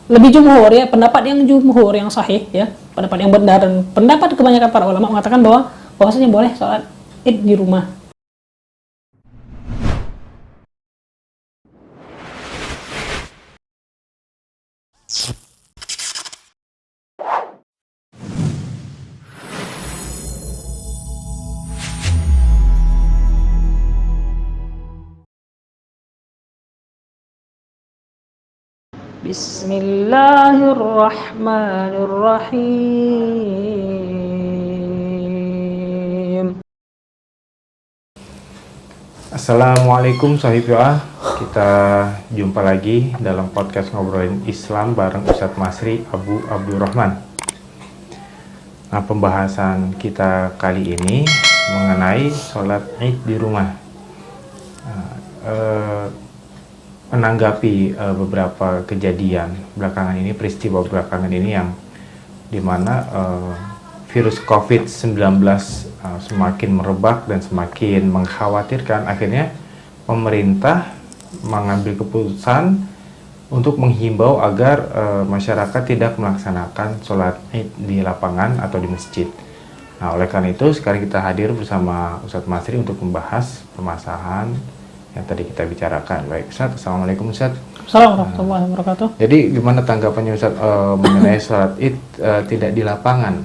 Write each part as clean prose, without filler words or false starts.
lebih jumhur ya, pendapat yang jumhur yang sahih ya, pendapat yang benar dan pendapat kebanyakan para ulama mengatakan bahwasanya boleh sholat id di rumah. Bismillahirrahmanirrahim. Assalamualaikum Sohibya. Kita jumpa lagi dalam podcast Ngobrolin Islam bareng Ustadz Masri Abu Abdurrahman. Nah, pembahasan kita kali ini mengenai sholat id di rumah. Menanggapi beberapa kejadian belakangan ini, peristiwa belakangan ini yang dimana virus COVID-19 semakin merebak dan semakin mengkhawatirkan, akhirnya pemerintah mengambil keputusan untuk menghimbau agar masyarakat tidak melaksanakan sholat id di lapangan atau di masjid. Nah, oleh karena itu sekarang kita hadir bersama Ustadz Masri untuk membahas permasalahan yang tadi kita bicarakan. Baik, Ustadz. Assalamualaikum, Ustadz. Assalamualaikum warahmatullahi wabarakatuh. Jadi gimana tanggapannya Ustadz mengenai sholat id tidak di lapangan?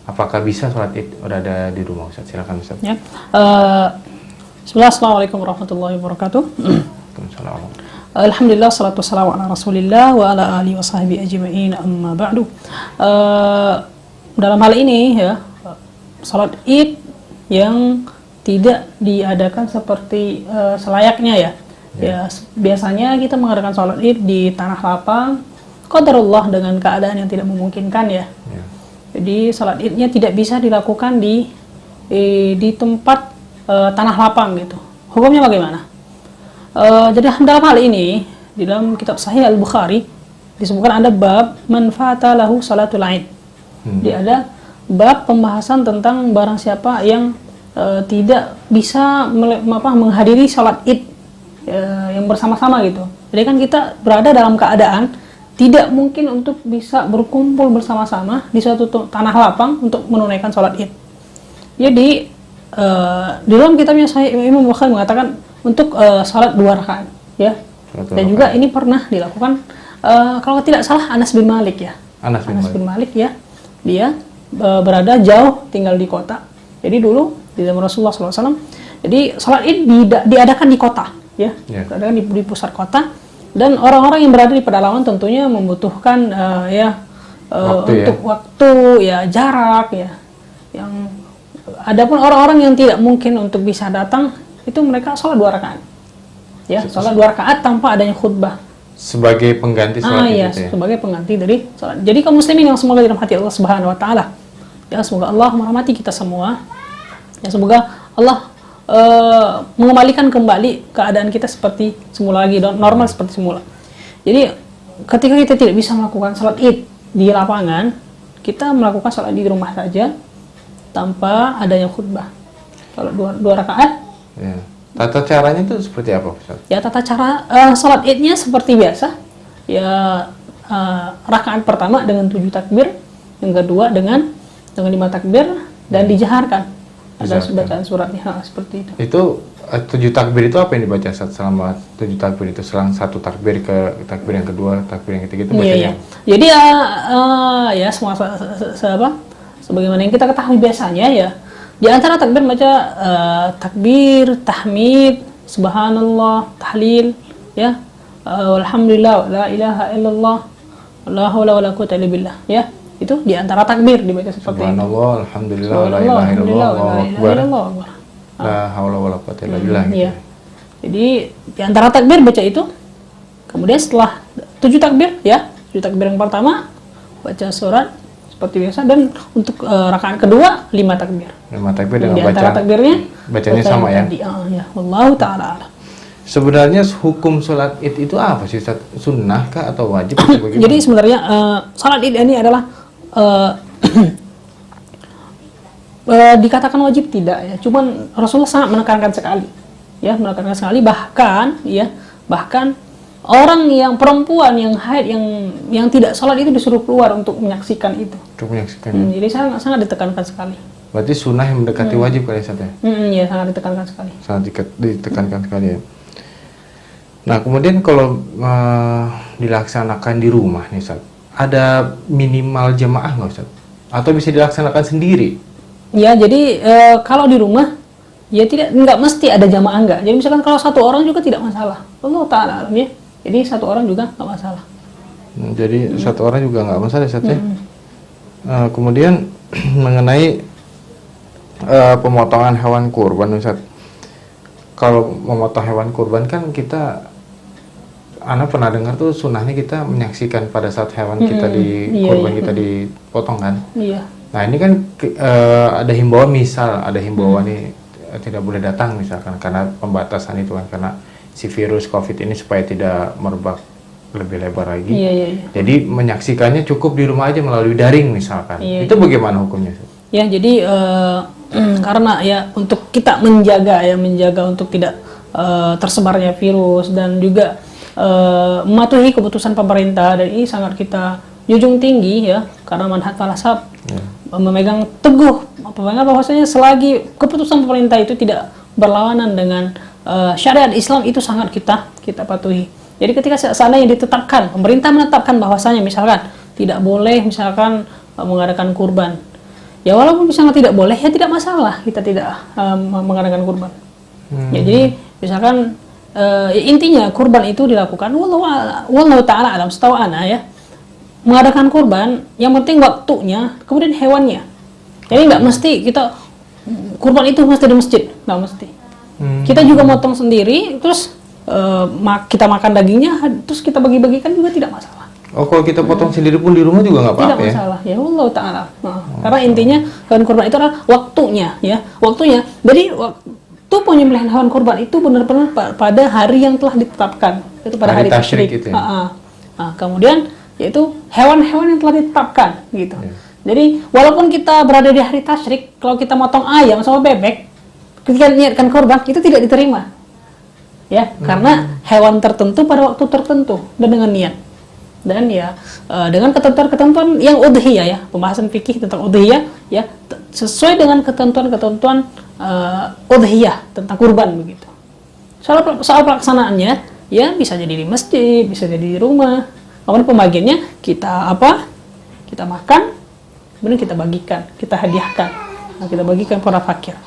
Apakah bisa sholat id berada di rumah, Ustadz? Silakan, Ustadz. Ya. Assalamualaikum warahmatullahi wabarakatuh. Waalaikumsalam. Alhamdulillah, salatu wassalamu ala rasulillah wa ala alihi wa sahbihi ajma'in, amma ba'du. Dalam hal ini ya, sholat id yang tidak diadakan seperti selayaknya ya. Ya, biasanya kita mengadakan sholat id di tanah lapang, qadarullah dengan keadaan yang tidak memungkinkan ya. Jadi sholat idnya tidak bisa dilakukan di tempat tanah lapang gitu. Hukumnya bagaimana? Jadi dalam hal ini di dalam kitab Sahih Al-Bukhari disebutkan ada bab man fata lahu salatul id. Jadi ada bab pembahasan tentang barang siapa yang tidak bisa menghadiri sholat id yang bersama-sama gitu. Jadi kan kita berada dalam keadaan tidak mungkin untuk bisa berkumpul bersama-sama di suatu tanah lapang untuk menunaikan sholat id. Jadi di dalam kitabnya saya Imam Bukhari mengatakan untuk sholat 2 rakaat ya. Dan juga ini pernah dilakukan kalau tidak salah Anas bin Malik ya. Anas bin Malik ya. Dia berada jauh, tinggal di kota. Jadi dulu di zaman Rasulullah SAW, jadi sholat id diadakan di kota ya. Diadakan di pusat kota. Dan orang-orang yang berada di pedalaman tentunya membutuhkan waktu ya, jarak ya. Yang adapun orang-orang yang tidak mungkin untuk bisa datang, itu mereka sholat 2 rakaat. Ya, sholat 2 rakaat tanpa adanya khutbah. Sebagai pengganti sholat ya, sebagai pengganti dari sholat. Jadi kaum muslimin yang semoga dirahmati Allah Subhanahu wa taala. Ya, semoga Allah merahmati kita semua. Ya, semoga Allah mengembalikan kembali keadaan kita seperti semula lagi, normal seperti semula. Jadi ketika kita tidak bisa melakukan sholat id di lapangan, kita melakukan sholat di rumah saja tanpa adanya khutbah. Kalau 2 rakaat. Ya. Tata caranya itu seperti apa, Ustaz? Ya, tata cara sholat idnya seperti biasa. Ya, rakaat pertama dengan 7 takbir, yang kedua dengan 5 takbir dan dijaharkan. Ada bacaan suratnya seperti itu. Itu 7 takbir itu apa yang dibaca selama 7 takbir itu? Selang 1 takbir ke takbir yang kedua, takbir yang ketiga itu bacanya? Jadi ya semua sebagaimana yang kita ketahui biasanya ya, di antara takbir baca takbir, tahmid, subhanallah, tahlil ya, walhamdulillah, la ilaha illallah, la haula wala quwwata illa billah ya. Itu di antara takbir dibaca seperti itu. Subhanallah, alhamdulillah, la ilaha illallah, Allahu akbar. La haula wala quwwata illa billah. Iya. Jadi di antara takbir baca itu. Kemudian setelah 7 takbir ya, 7 takbir yang pertama baca surat seperti biasa, dan untuk rakaat kedua 5 takbir. 5 takbir dengan di antara takbirnya bacanya sama ya. Ya, wallahu taala alam. Sebenarnya hukum sholat id itu apa sih, Ustaz? Sunnah kah atau wajib? Jadi sebenarnya sholat id ini adalah dikatakan wajib tidak ya, cuman Rasulullah sangat menekankan sekali ya, bahkan orang yang perempuan yang haid yang tidak sholat itu disuruh keluar untuk menyaksikan itu. Untuk menyaksikan. Jadi sangat ditekankan sekali. Berarti sunnah yang mendekati wajib kali Ustaz ya? Ya sangat ditekankan sekali. Sangat ditekankan sekali ya. Nah kemudian kalau dilaksanakan di rumah nih Ustaz, ada minimal jamaah nggak Ustaz? Atau bisa dilaksanakan sendiri? Ya jadi kalau di rumah ya nggak mesti ada jamaah nggak. Jadi misalkan kalau satu orang juga tidak masalah. Allah Ta'ala alam ya. Jadi satu orang juga nggak masalah. Jadi satu orang juga nggak masalah Ustaz ya. Kemudian mengenai pemotongan hewan kurban Ustaz. Kalau memotong hewan kurban kan Ana pernah dengar tuh sunnahnya kita menyaksikan pada saat hewan kita kurban kita dipotong kan. Iya. Nah ini kan ada himbauan ada himbauan nih tidak boleh datang misalkan karena pembatasan itu kan, karena si virus COVID ini supaya tidak merebak lebih lebar lagi. Iya. Jadi menyaksikannya cukup di rumah aja melalui daring misalkan. Itu bagaimana hukumnya? Ya jadi karena ya untuk kita menjaga untuk tidak tersebarnya virus dan juga mematuhi keputusan pemerintah, dan ini sangat kita junjung tinggi ya, karena manhaj falsafah memegang teguh bahwasanya selagi keputusan pemerintah itu tidak berlawanan dengan syariat Islam itu sangat kita patuhi. Jadi ketika seandainya ditetapkan, pemerintah menetapkan bahwasanya misalkan tidak boleh misalkan mengadakan kurban, ya walaupun misalnya tidak boleh ya tidak masalah kita tidak mengadakan kurban. Ya jadi misalkan intinya kurban itu dilakukan wallahu ta'ala alam, setahu ana ya, mengadakan kurban yang penting waktunya kemudian hewannya. Jadi nggak mesti kita kurban itu mesti di masjid, nggak mesti. Kita juga motong sendiri terus kita makan dagingnya terus kita bagi-bagikan juga tidak masalah. Oh, kalau kita potong sendiri pun di rumah juga nggak apa-apa ya? Tidak masalah, ya Allah Ta'ala. Karena intinya hewan kurban itu adalah waktunya, ya. Waktunya. Jadi waktu penyembelihan hewan kurban itu benar-benar pada hari yang telah ditetapkan. Itu pada hari tasyrik. Gitu ya? Kemudian yaitu hewan-hewan yang telah ditetapkan, gitu. Ya. Jadi walaupun kita berada di hari tasyrik, kalau kita motong ayam sama bebek, ketika niatkan kurban itu tidak diterima, ya, karena hewan tertentu pada waktu tertentu dan dengan niat. Dan ya dengan ketentuan-ketentuan yang udhiyah ya, pembahasan fikih tentang udhiyah ya, sesuai dengan ketentuan-ketentuan udhiyah tentang kurban begitu. Soal pelaksanaannya ya bisa jadi di masjid, bisa jadi di rumah. Kemudian pembagiannya kita makan, kemudian kita bagikan, kita hadiahkan, kita bagikan para fakir.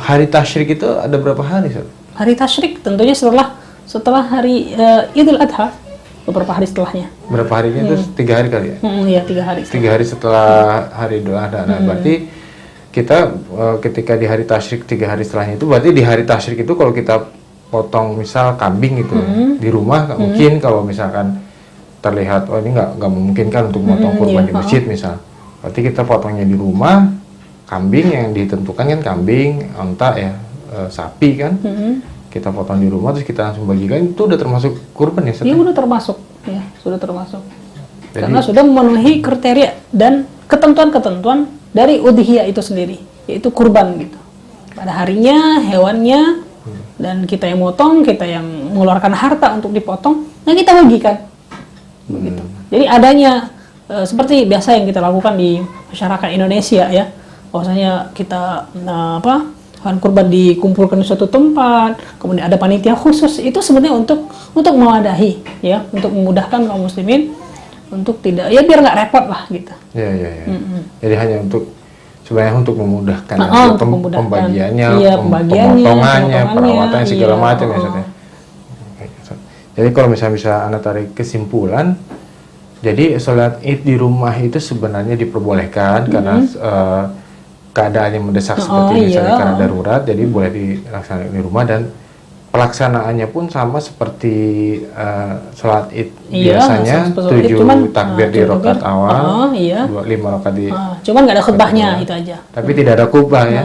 Hari tasyrik itu ada berapa hari, Ustaz? Hari tasyrik tentunya setelah hari Idul Adha. Beberapa hari setelahnya. Berapa harinya itu 3 hari kali ya? Iya, 3 hari. 3 hari setelah hari Idul Adha. Nah, berarti kita ketika di hari tasyrik 3 hari setelahnya itu, berarti di hari tasyrik itu kalau kita potong misal kambing gitu di rumah nggak mungkin, kalau misalkan terlihat oh ini nggak memungkinkan untuk memotong kurban di masjid misal. Berarti kita potongnya di rumah, kambing yang ditentukan kan kambing, onta ya, sapi kan. Kita potong di rumah terus kita langsung bagikan, itu udah termasuk kurban ya? Iya, udah termasuk ya, sudah termasuk. Jadi, karena sudah memenuhi kriteria dan ketentuan-ketentuan dari udhiyah itu sendiri, yaitu kurban gitu. Pada harinya, hewannya, dan kita yang motong, kita yang mengeluarkan harta untuk dipotong, nah kita bagikan. Begitu. Jadi adanya seperti biasa yang kita lakukan di masyarakat Indonesia ya, bahwasanya kita hewan kurban dikumpulkan di suatu tempat, kemudian ada panitia khusus, itu sebenarnya untuk mewadahi ya, untuk memudahkan kaum muslimin untuk tidak ya biar nggak repot lah gitu. Iya. Jadi hanya sebenarnya untuk memudahkan pembagiannya, pemotongannya, perawatannya segala macam ya. Jadi kalau misalnya bisa Anda tarik kesimpulan, jadi sholat Id di rumah itu sebenarnya diperbolehkan karena keadaan yang mendesak seperti misalnya karena darurat, jadi boleh dilaksanakan di rumah, dan pelaksanaannya pun sama seperti sholat Id biasanya, 7 takbir di rakaat awal, 5 rakaat di cuman nggak ada khutbahnya itu aja. Tapi tidak ada khutbah ya.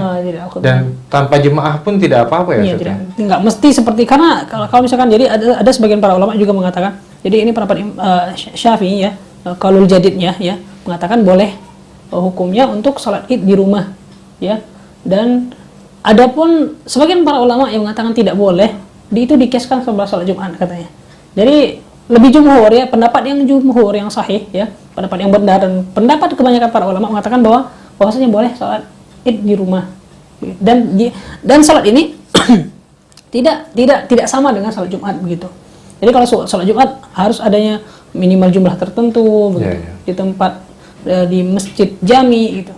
Dan tanpa jemaah pun tidak apa-apa ya. Iya, nggak mesti seperti, karena kalau misalkan jadi ada sebagian para ulama juga mengatakan, jadi ini pendapat Syafi'i ya, qaulul jadidnya ya, mengatakan boleh hukumnya untuk sholat Id di rumah ya. Dan adapun sebagian para ulama yang mengatakan tidak boleh itu dikiaskan sebelah sholat Jumat katanya. Jadi lebih jumhur ya, pendapat yang jumhur yang sahih ya, pendapat yang benar dan pendapat kebanyakan para ulama mengatakan bahwasanya boleh sholat id di rumah, dan sholat ini tidak sama dengan sholat Jumat begitu. Jadi kalau sholat Jumat harus adanya minimal jumlah tertentu begitu, di tempat di masjid jami gitu.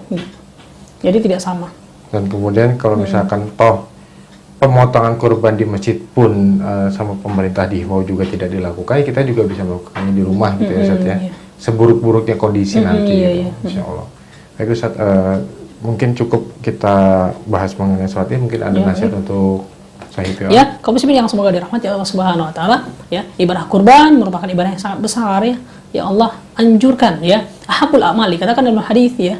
Jadi tidak sama. Dan kemudian kalau misalkan pemotongan kurban di masjid pun sama pemerintah dihimbau juga tidak dilakukan, kita juga bisa melakukannya di rumah gitu ya Ustaz ya. Seburuk-buruknya kondisi nanti gitu, insya Allah. Baik Ustaz, mungkin cukup kita bahas mengenai sholat ini, mungkin ada nasihat untuk sahih ya, kaum muslimin yang semoga dirahmati Allah Subhanahu wa taala ya. Ibadah kurban merupakan ibadah yang sangat besar ya. Ya Allah anjurkan ya, ahabul amal, dikatakan dalam hadis ya.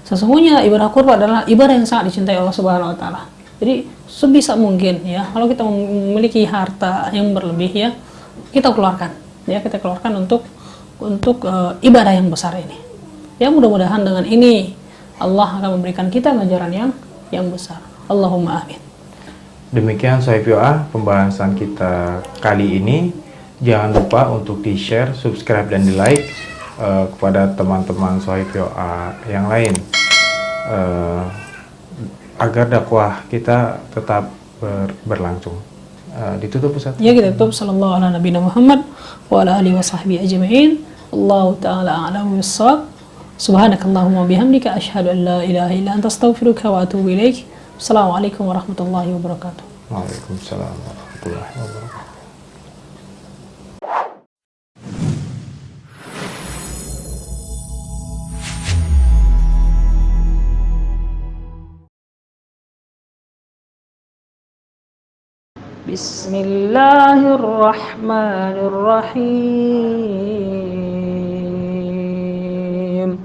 Sesungguhnya ibadah kurban adalah ibadah yang sangat dicintai Allah Subhanahu wa taala. Jadi sebisa mungkin ya, kalau kita memiliki harta yang berlebih ya, kita keluarkan untuk ibadah yang besar ini. Ya, mudah-mudahan dengan ini Allah akan memberikan kita ganjaran yang besar. Allahumma amin. Demikian Sohib Yoa pembahasan kita kali ini. Jangan lupa untuk di-share, subscribe, dan di-like kepada teman-teman Sohib Yoa yang lain, agar dakwah kita tetap berlangsung. Ditutup Ustaz? Ya, kita tutup. Sallallahu ala nabiyina Muhammad wa ala alihi wa sahbihi ajma'in. Allahu ta'ala a'lamu bis-shawab. Subhanakallahumma bihamdika asyhadu an la ilaha illa anta astaghfiruka wa atubu ilaik. Assalamualaikum warahmatullahi wabarakatuh. Waalaikumsalam warahmatullahi wabarakatuh. Bismillahirrahmanirrahim.